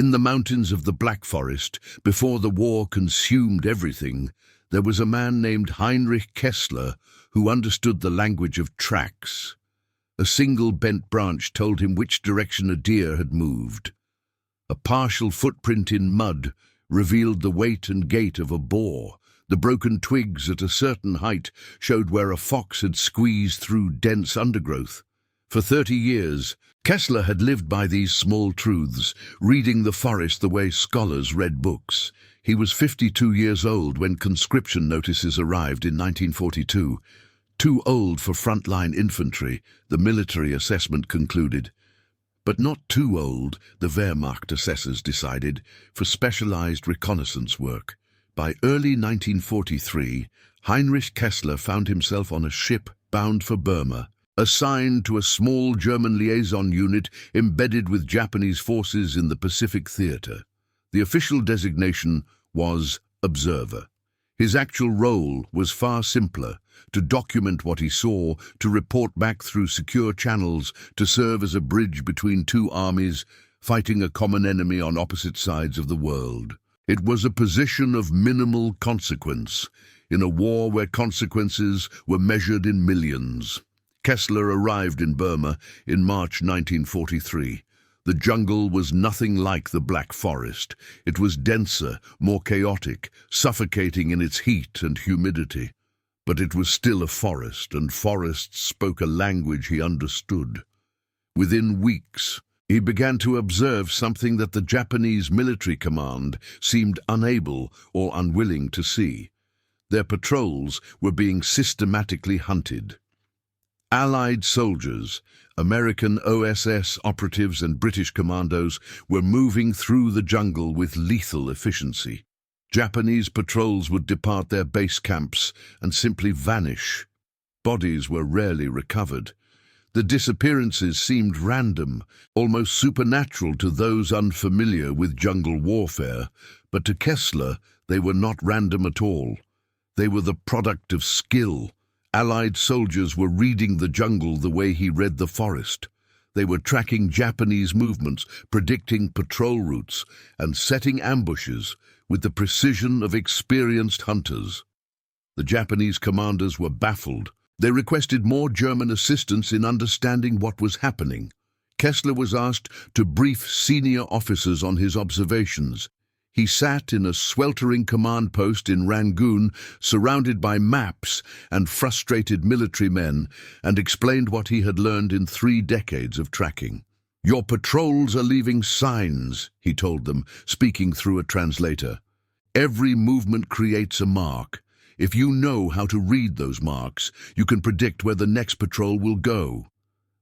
In the mountains of the Black Forest, before the war consumed everything, there was a man named Heinrich Kessler who understood the language of tracks. A single bent branch told him which direction a deer had moved. A partial footprint in mud revealed the weight and gait of a boar. The broken twigs at a certain height showed where a fox had squeezed through dense undergrowth. For 30 years, Kessler had lived by these small truths, reading the forest the way scholars read books. He was 52 years old when conscription notices arrived in 1942. Too old for frontline infantry, the military assessment concluded. But not too old, the Wehrmacht assessors decided, for specialized reconnaissance work. By early 1943, Heinrich Kessler found himself on a ship bound for Burma, assigned to a small German liaison unit embedded with Japanese forces in the Pacific Theater. The official designation was observer. His actual role was far simpler: to document what he saw, to report back through secure channels, to serve as a bridge between two armies fighting a common enemy on opposite sides of the world. It was a position of minimal consequence, in a war where consequences were measured in millions. Kessler arrived in Burma in March 1943. The jungle was nothing like the Black Forest. It was denser, more chaotic, suffocating in its heat and humidity. But it was still a forest, and forests spoke a language he understood. Within weeks, he began to observe something that the Japanese military command seemed unable or unwilling to see. Their patrols were being systematically hunted. Allied soldiers, American OSS operatives and British commandos were moving through the jungle with lethal efficiency. Japanese patrols would depart their base camps and simply vanish. Bodies were rarely recovered. The disappearances seemed random, almost supernatural to those unfamiliar with jungle warfare, but to Kessler they were not random at all. They were the product of skill. Allied soldiers were reading the jungle the way he read the forest. They were tracking Japanese movements, predicting patrol routes, and setting ambushes with the precision of experienced hunters. The Japanese commanders were baffled. They requested more German assistance in understanding what was happening. Kessler was asked to brief senior officers on his observations. He sat in a sweltering command post in Rangoon, surrounded by maps and frustrated military men, and explained what he had learned in 3 decades of tracking. "Your patrols are leaving signs," he told them, speaking through a translator. "Every movement creates a mark. If you know how to read those marks, you can predict where the next patrol will go.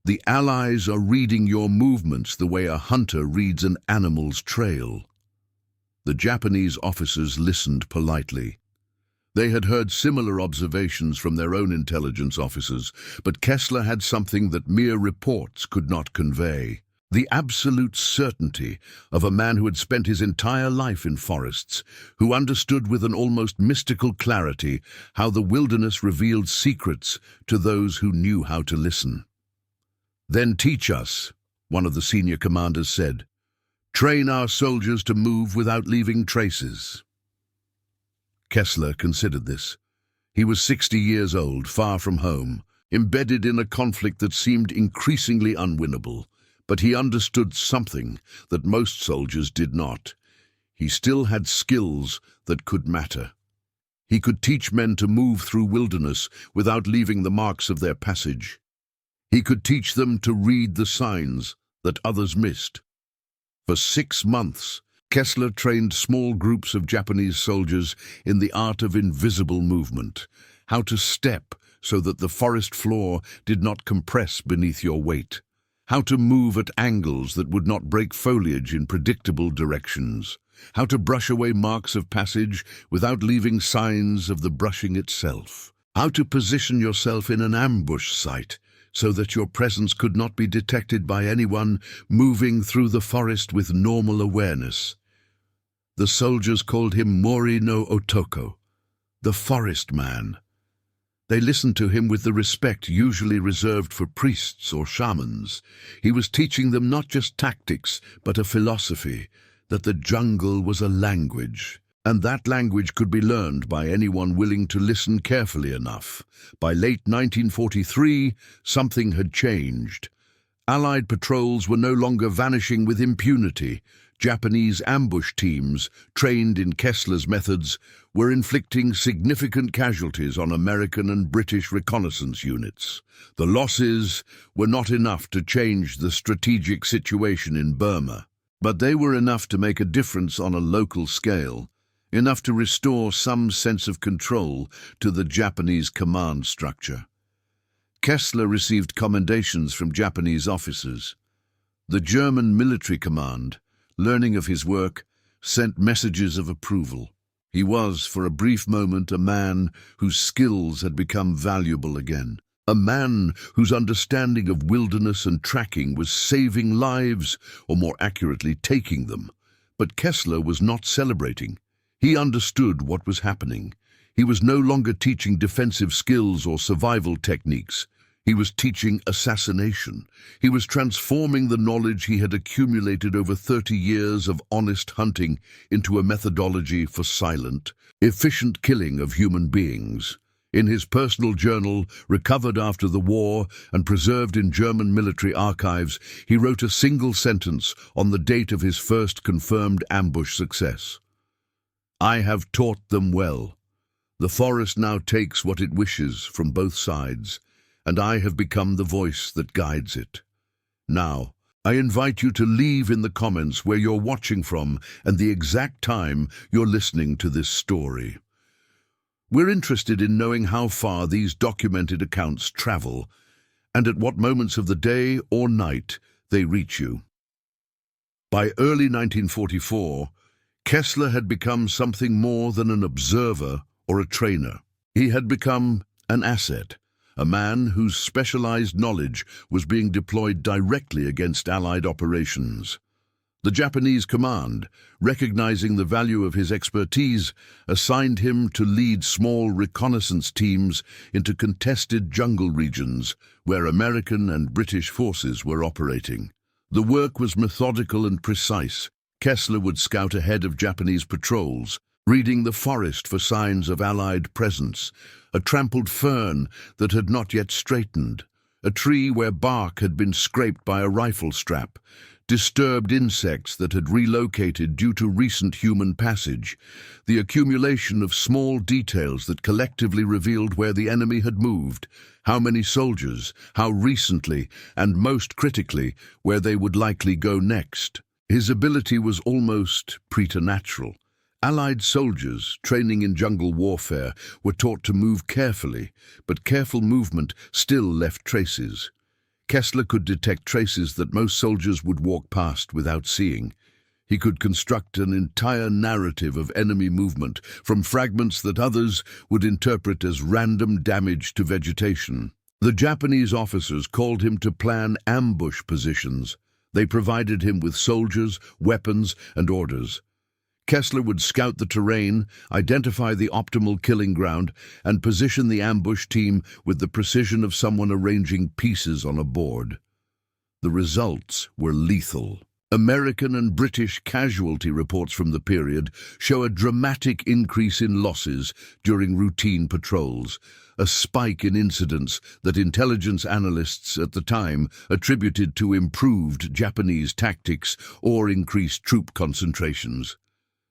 The Allies are reading your movements the way a hunter reads an animal's trail." The Japanese officers listened politely. They had heard similar observations from their own intelligence officers, but Kessler had something that mere reports could not convey: the absolute certainty of a man who had spent his entire life in forests, who understood with an almost mystical clarity how the wilderness revealed secrets to those who knew how to listen. "Then teach us," one of the senior commanders said. "Train our soldiers to move without leaving traces." Kessler considered this. He was 60 years old, far from home, embedded in a conflict that seemed increasingly unwinnable. But he understood something that most soldiers did not. He still had skills that could matter. He could teach men to move through wilderness without leaving the marks of their passage. He could teach them to read the signs that others missed. For 6 months, Kessler trained small groups of Japanese soldiers in the art of invisible movement, how to step so that the forest floor did not compress beneath your weight, how to move at angles that would not break foliage in predictable directions, how to brush away marks of passage without leaving signs of the brushing itself, how to position yourself in an ambush site so that your presence could not be detected by anyone moving through the forest with normal awareness. The soldiers called him Mori no Otoko, the forest man. They listened to him with the respect usually reserved for priests or shamans. He was teaching them not just tactics, but a philosophy, that the jungle was a language, and that language could be learned by anyone willing to listen carefully enough. By late 1943, something had changed. Allied patrols were no longer vanishing with impunity. Japanese ambush teams, trained in Kessler's methods, were inflicting significant casualties on American and British reconnaissance units. The losses were not enough to change the strategic situation in Burma, but they were enough to make a difference on a local scale, enough to restore some sense of control to the Japanese command structure. Kessler received commendations from Japanese officers. The German military command, learning of his work, sent messages of approval. He was, for a brief moment, a man whose skills had become valuable again. A man whose understanding of wilderness and tracking was saving lives, or more accurately, taking them. But Kessler was not celebrating. He understood what was happening. He was no longer teaching defensive skills or survival techniques. He was teaching assassination. He was transforming the knowledge he had accumulated over 30 years of honest hunting into a methodology for silent, efficient killing of human beings. In his personal journal, recovered after the war and preserved in German military archives, he wrote a single sentence on the date of his first confirmed ambush success. "I have taught them well. The forest now takes what it wishes from both sides, and I have become the voice that guides it. Now, I invite you to leave in the comments where you're watching from and the exact time you're listening to this story. We're interested in knowing how far these documented accounts travel and at what moments of the day or night they reach you." By early 1944, Kessler had become something more than an observer or a trainer. He had become an asset, a man whose specialized knowledge was being deployed directly against Allied operations. The Japanese command, recognizing the value of his expertise, assigned him to lead small reconnaissance teams into contested jungle regions where American and British forces were operating. The work was methodical and precise. Kessler would scout ahead of Japanese patrols, reading the forest for signs of Allied presence, a trampled fern that had not yet straightened, a tree where bark had been scraped by a rifle strap, disturbed insects that had relocated due to recent human passage, the accumulation of small details that collectively revealed where the enemy had moved, how many soldiers, how recently, and most critically, where they would likely go next. His ability was almost preternatural. Allied soldiers, training in jungle warfare, were taught to move carefully, but careful movement still left traces. Kessler could detect traces that most soldiers would walk past without seeing. He could construct an entire narrative of enemy movement from fragments that others would interpret as random damage to vegetation. The Japanese officers called him to plan ambush positions. They provided him with soldiers, weapons, and orders. Kessler would scout the terrain, identify the optimal killing ground, and position the ambush team with the precision of someone arranging pieces on a board. The results were lethal. American and British casualty reports from the period show a dramatic increase in losses during routine patrols, a spike in incidents that intelligence analysts at the time attributed to improved Japanese tactics or increased troop concentrations.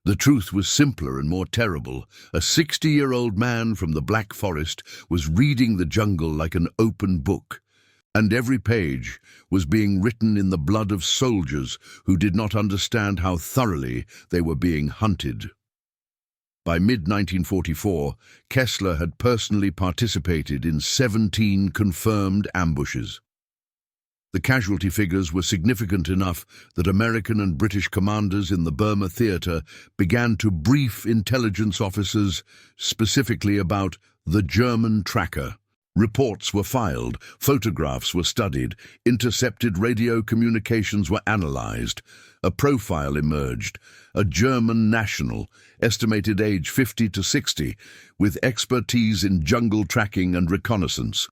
The truth was simpler and more terrible. A 60-year-old man from the Black Forest was reading the jungle like an open book, and every page was being written in the blood of soldiers who did not understand how thoroughly they were being hunted. By mid-1944, Kessler had personally participated in 17 confirmed ambushes. The casualty figures were significant enough that American and British commanders in the Burma theater began to brief intelligence officers specifically about the German tracker. Reports were filed, photographs were studied, intercepted radio communications were analyzed. A profile emerged, a German national, estimated age 50 to 60, with expertise in jungle tracking and reconnaissance.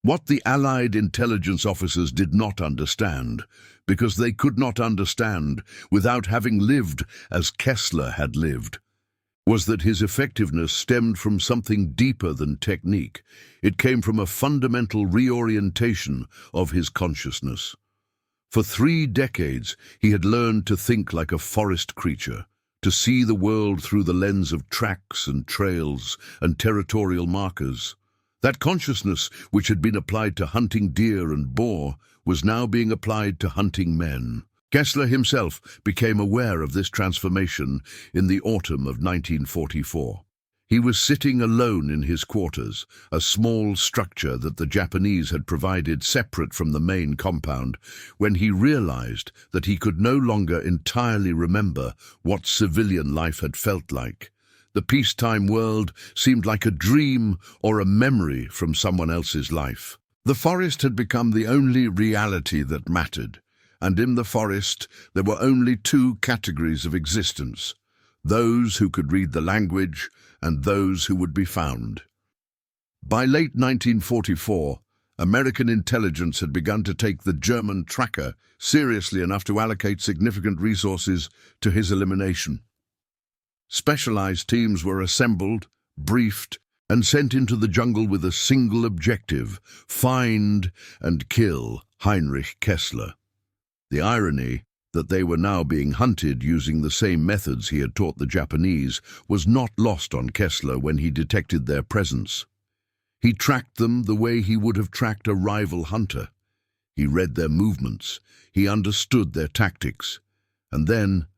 What the Allied intelligence officers did not understand, because they could not understand without having lived as Kessler had lived, was that his effectiveness stemmed from something deeper than technique. It came from a fundamental reorientation of his consciousness. For 3 decades, he had learned to think like a forest creature, to see the world through the lens of tracks and trails and territorial markers. That consciousness, which had been applied to hunting deer and boar, was now being applied to hunting men. Kessler himself became aware of this transformation in the autumn of 1944. He was sitting alone in his quarters, a small structure that the Japanese had provided separate from the main compound, when he realized that he could no longer entirely remember what civilian life had felt like. The peacetime world seemed like a dream or a memory from someone else's life. The forest had become the only reality that mattered, and in the forest there were only 2 categories of existence: those who could read the language and those who would be found. By late 1944, American intelligence had begun to take the German tracker seriously enough to allocate significant resources to his elimination. Specialized teams were assembled, briefed, and sent into the jungle with a single objective: find and kill Heinrich Kessler. The irony that they were now being hunted using the same methods he had taught the Japanese was not lost on Kessler when he detected their presence. He tracked them the way he would have tracked a rival hunter. He read their movements, he understood their tactics, and then,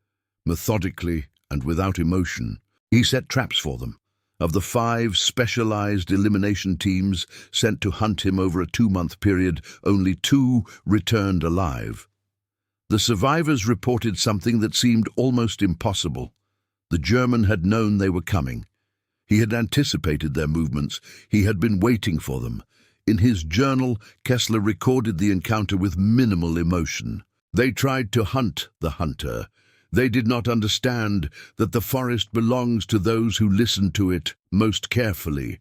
methodically and without emotion, he set traps for them. Of the 5 specialized elimination teams sent to hunt him over a 2-month period, only 2 returned alive. The survivors reported something that seemed almost impossible. The German had known they were coming. He had anticipated their movements. He had been waiting for them. In his journal, Kessler recorded the encounter with minimal emotion. They tried to hunt the hunter. They did not understand that the forest belongs to those who listen to it most carefully.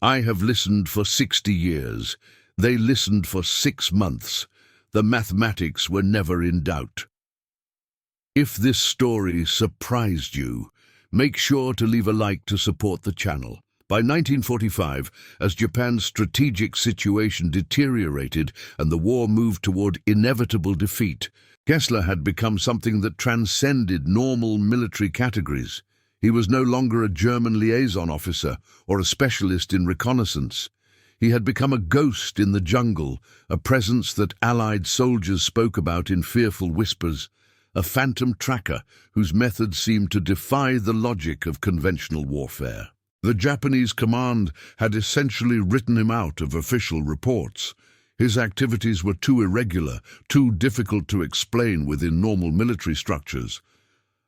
I have listened for 60 years. They listened for 6 months. The mathematics were never in doubt. If this story surprised you, make sure to leave a like to support the channel. By 1945, as Japan's strategic situation deteriorated and the war moved toward inevitable defeat, Kessler had become something that transcended normal military categories. He was no longer a German liaison officer or a specialist in reconnaissance. He had become a ghost in the jungle, a presence that Allied soldiers spoke about in fearful whispers, a phantom tracker whose methods seemed to defy the logic of conventional warfare. The Japanese command had essentially written him out of official reports. His activities were too irregular, too difficult to explain within normal military structures.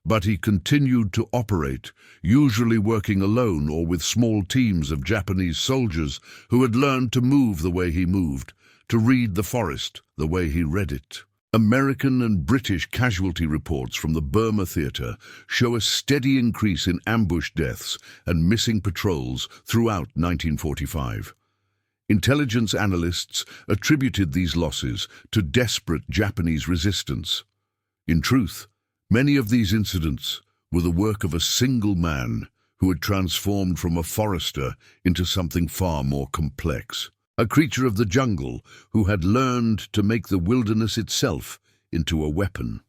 But he continued to operate, usually working alone or with small teams of Japanese soldiers who had learned to move the way he moved, to read the forest the way he read it. American and British casualty reports from the Burma theater show a steady increase in ambush deaths and missing patrols throughout 1945. Intelligence analysts attributed these losses to desperate Japanese resistance. In truth, many of these incidents were the work of a single man who had transformed from a forester into something far more complex. A creature of the jungle who had learned to make the wilderness itself into a weapon.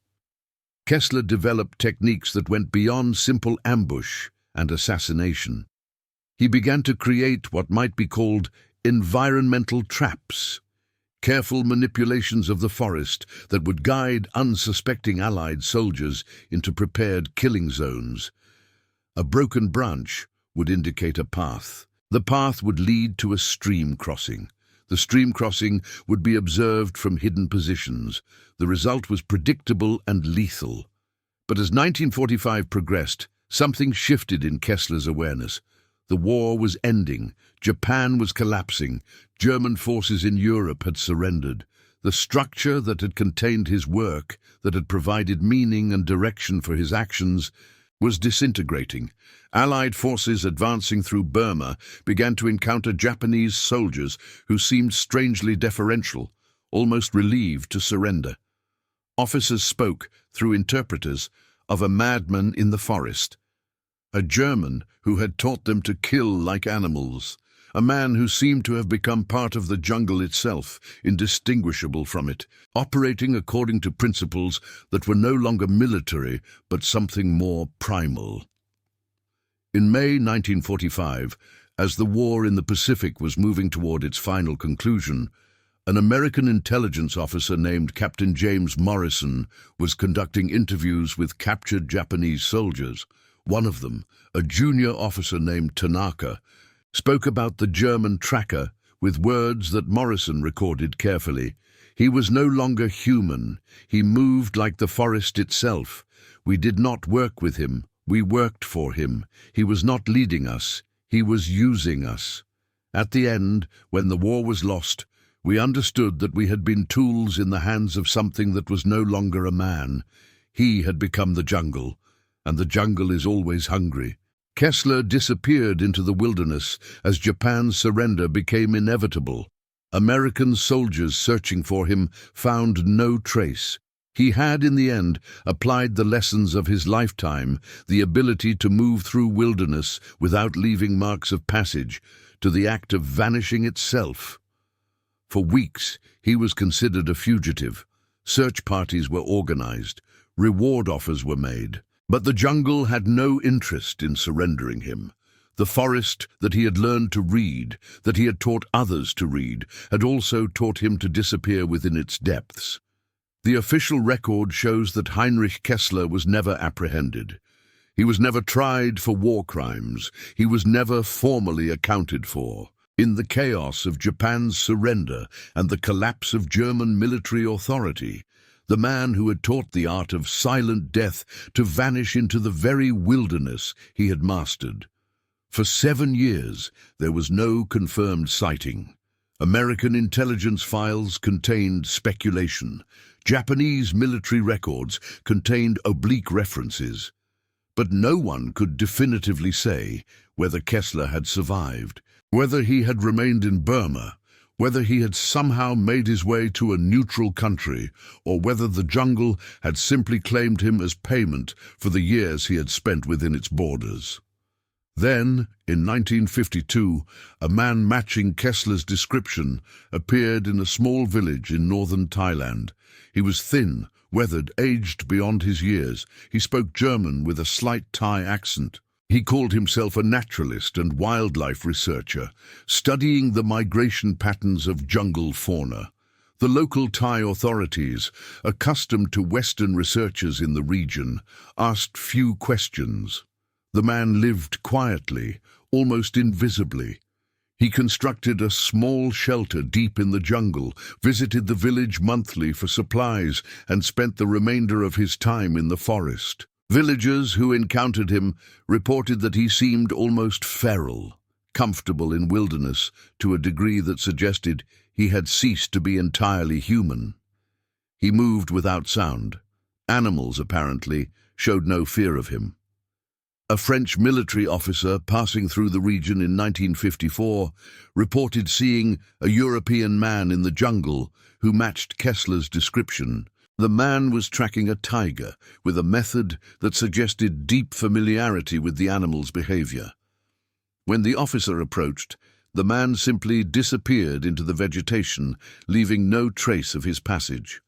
Kessler developed techniques that went beyond simple ambush and assassination. He began to create what might be called environmental traps, careful manipulations of the forest that would guide unsuspecting Allied soldiers into prepared killing zones. A broken branch would indicate a path. The path would lead to a stream crossing. The stream crossing would be observed from hidden positions. The result was predictable and lethal. But as 1945 progressed, something shifted in Kessler's awareness. The war was ending. Japan was collapsing. German forces in Europe had surrendered. The structure that had contained his work, that had provided meaning and direction for his actions, was disintegrating. Allied forces advancing through Burma began to encounter Japanese soldiers who seemed strangely deferential, almost relieved to surrender. Officers spoke, through interpreters, of a madman in the forest, a German who had taught them to kill like animals, a man who seemed to have become part of the jungle itself, indistinguishable from it, operating according to principles that were no longer military but something more primal. In May 1945, as the war in the Pacific was moving toward its final conclusion, an American intelligence officer named Captain James Morrison was conducting interviews with captured Japanese soldiers. One of them, a junior officer named Tanaka, spoke about the German tracker with words that Morrison recorded carefully. He was no longer human. He moved like the forest itself. We did not work with him. We worked for him. He was not leading us. He was using us. At the end, when the war was lost, we understood that we had been tools in the hands of something that was no longer a man. He had become the jungle, and the jungle is always hungry. Kessler disappeared into the wilderness as Japan's surrender became inevitable. American soldiers searching for him found no trace. He had, in the end, applied the lessons of his lifetime, the ability to move through wilderness without leaving marks of passage, to the act of vanishing itself. For weeks, he was considered a fugitive. Search parties were organized. Reward offers were made. But the jungle had no interest in surrendering him. The forest that he had learned to read, that he had taught others to read, had also taught him to disappear within its depths. The official record shows that Heinrich Kessler was never apprehended. He was never tried for war crimes. He was never formally accounted for. In the chaos of Japan's surrender and the collapse of German military authority, the man who had taught the art of silent death to vanish into the very wilderness he had mastered. For 7 years, there was no confirmed sighting. American intelligence files contained speculation. Japanese military records contained oblique references. But no one could definitively say whether Kessler had survived, whether he had remained in Burma, whether he had somehow made his way to a neutral country, or whether the jungle had simply claimed him as payment for the years he had spent within its borders. Then, in 1952, a man matching Kessler's description appeared in a small village in northern Thailand. He was thin, weathered, aged beyond his years. He spoke German with a slight Thai accent. He called himself a naturalist and wildlife researcher, studying the migration patterns of jungle fauna. The local Thai authorities, accustomed to Western researchers in the region, asked few questions. The man lived quietly, almost invisibly. He constructed a small shelter deep in the jungle, visited the village monthly for supplies, and spent the remainder of his time in the forest. Villagers who encountered him reported that he seemed almost feral, comfortable in wilderness to a degree that suggested he had ceased to be entirely human. He moved without sound. Animals, apparently, showed no fear of him. A French military officer passing through the region in 1954 reported seeing a European man in the jungle who matched Kessler's description. The man was tracking a tiger with a method that suggested deep familiarity with the animal's behavior. When the officer approached, the man simply disappeared into the vegetation, leaving no trace of his passage.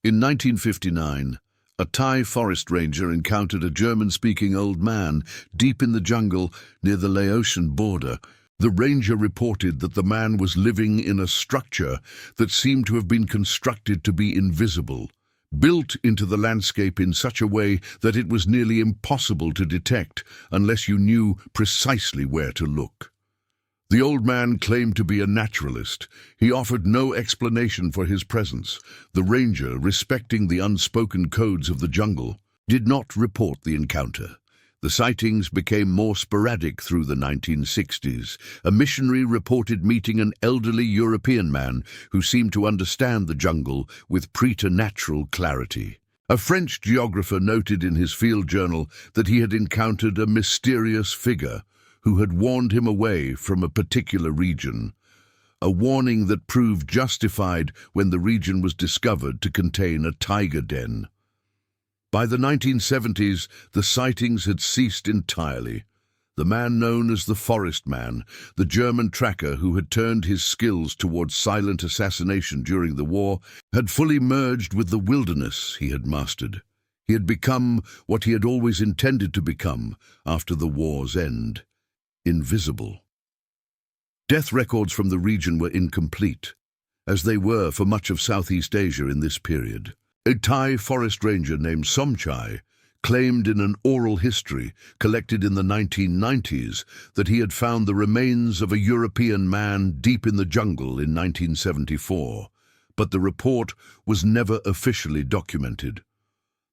In 1959, a Thai forest ranger encountered a German-speaking old man deep in the jungle near the Laotian border. The ranger reported that the man was living in a structure that seemed to have been constructed to be invisible, built into the landscape in such a way that it was nearly impossible to detect unless you knew precisely where to look. The old man claimed to be a naturalist. He offered no explanation for his presence. The ranger, respecting the unspoken codes of the jungle, did not report the encounter. The sightings became more sporadic through the 1960s. A missionary reported meeting an elderly European man who seemed to understand the jungle with preternatural clarity. A French geographer noted in his field journal that he had encountered a mysterious figure who had warned him away from a particular region, a warning that proved justified when the region was discovered to contain a tiger den. By the 1970s, the sightings had ceased entirely. The man known as the Forest Man, the German tracker who had turned his skills towards silent assassination during the war, had fully merged with the wilderness he had mastered. He had become what he had always intended to become after the war's end: invisible. Death records from the region were incomplete, as they were for much of Southeast Asia in this period. A Thai forest ranger named Somchai claimed in an oral history collected in the 1990s that he had found the remains of a European man deep in the jungle in 1974, but the report was never officially documented.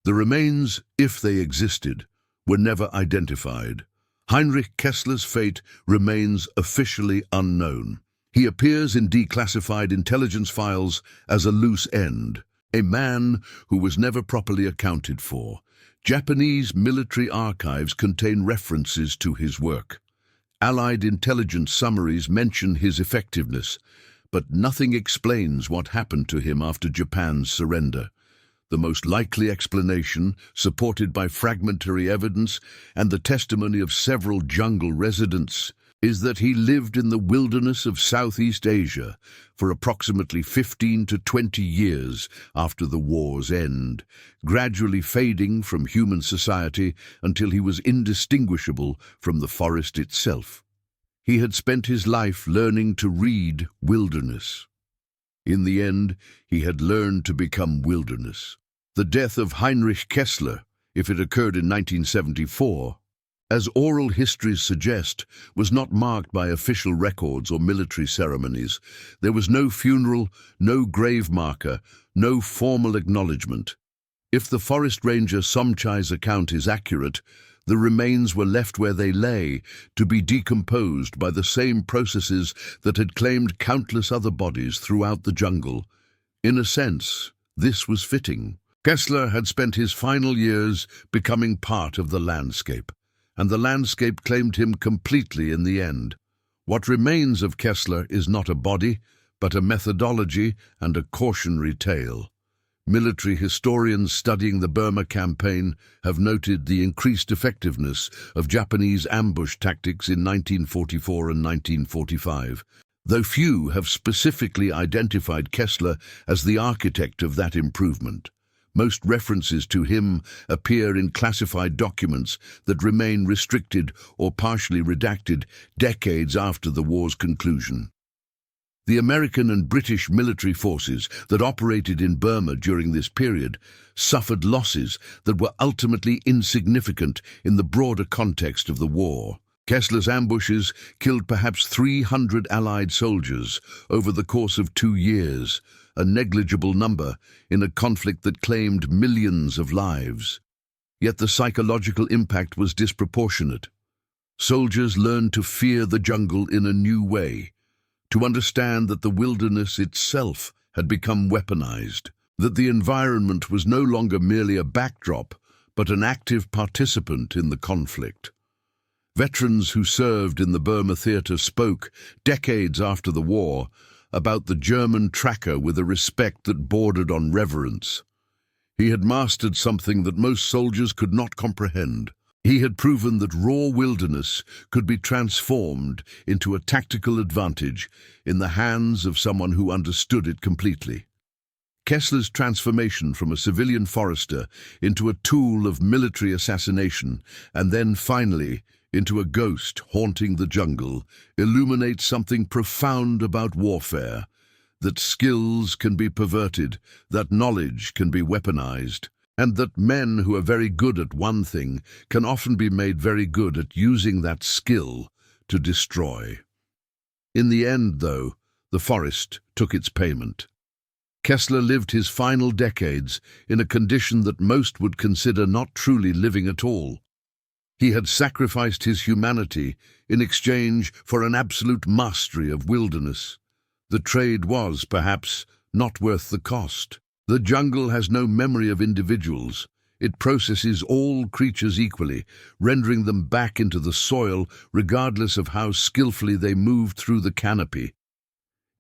The remains, if they existed, were never identified. Heinrich Kessler's fate remains officially unknown. He appears in declassified intelligence files as a loose end, a man who was never properly accounted for. Japanese military archives contain references to his work. Allied intelligence summaries mention his effectiveness, but nothing explains what happened to him after Japan's surrender. The most likely explanation, supported by fragmentary evidence and the testimony of several jungle residents, is that he lived in the wilderness of Southeast Asia for approximately 15 to 20 years after the war's end, gradually fading from human society until he was indistinguishable from the forest itself. He had spent his life learning to read wilderness. In the end, he had learned to become wilderness. The death of Heinrich Kessler, if it occurred in 1974, as oral histories suggest, was not marked by official records or military ceremonies. There was no funeral, no grave marker, no formal acknowledgement. If the forest ranger Somchai's account is accurate, the remains were left where they lay, to be decomposed by the same processes that had claimed countless other bodies throughout the jungle. In a sense, this was fitting. Kessler had spent his final years becoming part of the landscape, and the landscape claimed him completely in the end. What remains of Kessler is not a body, but a methodology and a cautionary tale. Military historians studying the Burma campaign have noted the increased effectiveness of Japanese ambush tactics in 1944 and 1945, though few have specifically identified Kessler as the architect of that improvement. Most references to him appear in classified documents that remain restricted or partially redacted decades after the war's conclusion. The American and British military forces that operated in Burma during this period suffered losses that were ultimately insignificant in the broader context of the war. Kessler's ambushes killed perhaps 300 Allied soldiers over the course of 2 years, a negligible number in a conflict that claimed millions of lives. Yet the psychological impact was disproportionate. Soldiers learned to fear the jungle in a new way, to understand that the wilderness itself had become weaponized, that the environment was no longer merely a backdrop, but an active participant in the conflict. Veterans who served in the Burma theater spoke, decades after the war, about the German tracker with a respect that bordered on reverence. He had mastered something that most soldiers could not comprehend. He had proven that raw wilderness could be transformed into a tactical advantage in the hands of someone who understood it completely. Kessler's transformation from a civilian forester into a tool of military assassination, and then finally into a ghost haunting the jungle, illuminates something profound about warfare: that skills can be perverted, that knowledge can be weaponized, and that men who are very good at one thing can often be made very good at using that skill to destroy. In the end, though, the forest took its payment. Kessler lived his final decades in a condition that most would consider not truly living at all. He had sacrificed his humanity in exchange for an absolute mastery of wilderness. The trade was, perhaps, not worth the cost. The jungle has no memory of individuals. It processes all creatures equally, rendering them back into the soil regardless of how skillfully they move through the canopy.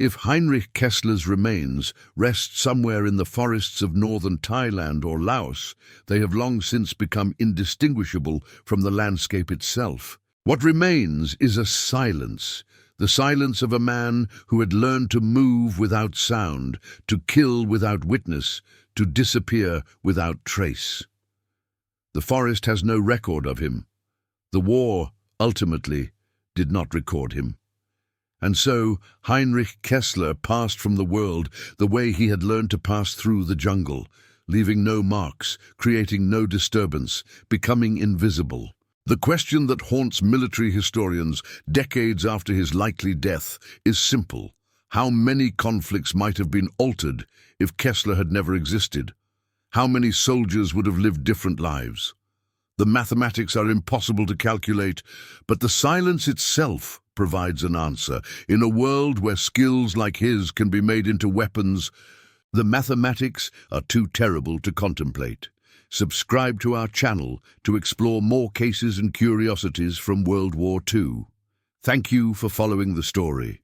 If Heinrich Kessler's remains rest somewhere in the forests of northern Thailand or Laos, they have long since become indistinguishable from the landscape itself. What remains is a silence, the silence of a man who had learned to move without sound, to kill without witness, to disappear without trace. The forest has no record of him. The war, ultimately, did not record him. And so, Heinrich Kessler passed from the world the way he had learned to pass through the jungle, leaving no marks, creating no disturbance, becoming invisible. The question that haunts military historians decades after his likely death is simple. How many conflicts might have been altered if Kessler had never existed? How many soldiers would have lived different lives? The mathematics are impossible to calculate, but the silence itself provides an answer. In a world where skills like his can be made into weapons, the mathematics are too terrible to contemplate. Subscribe to our channel to explore more cases and curiosities from World War II. Thank you for following the story.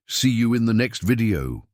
See you in the next video.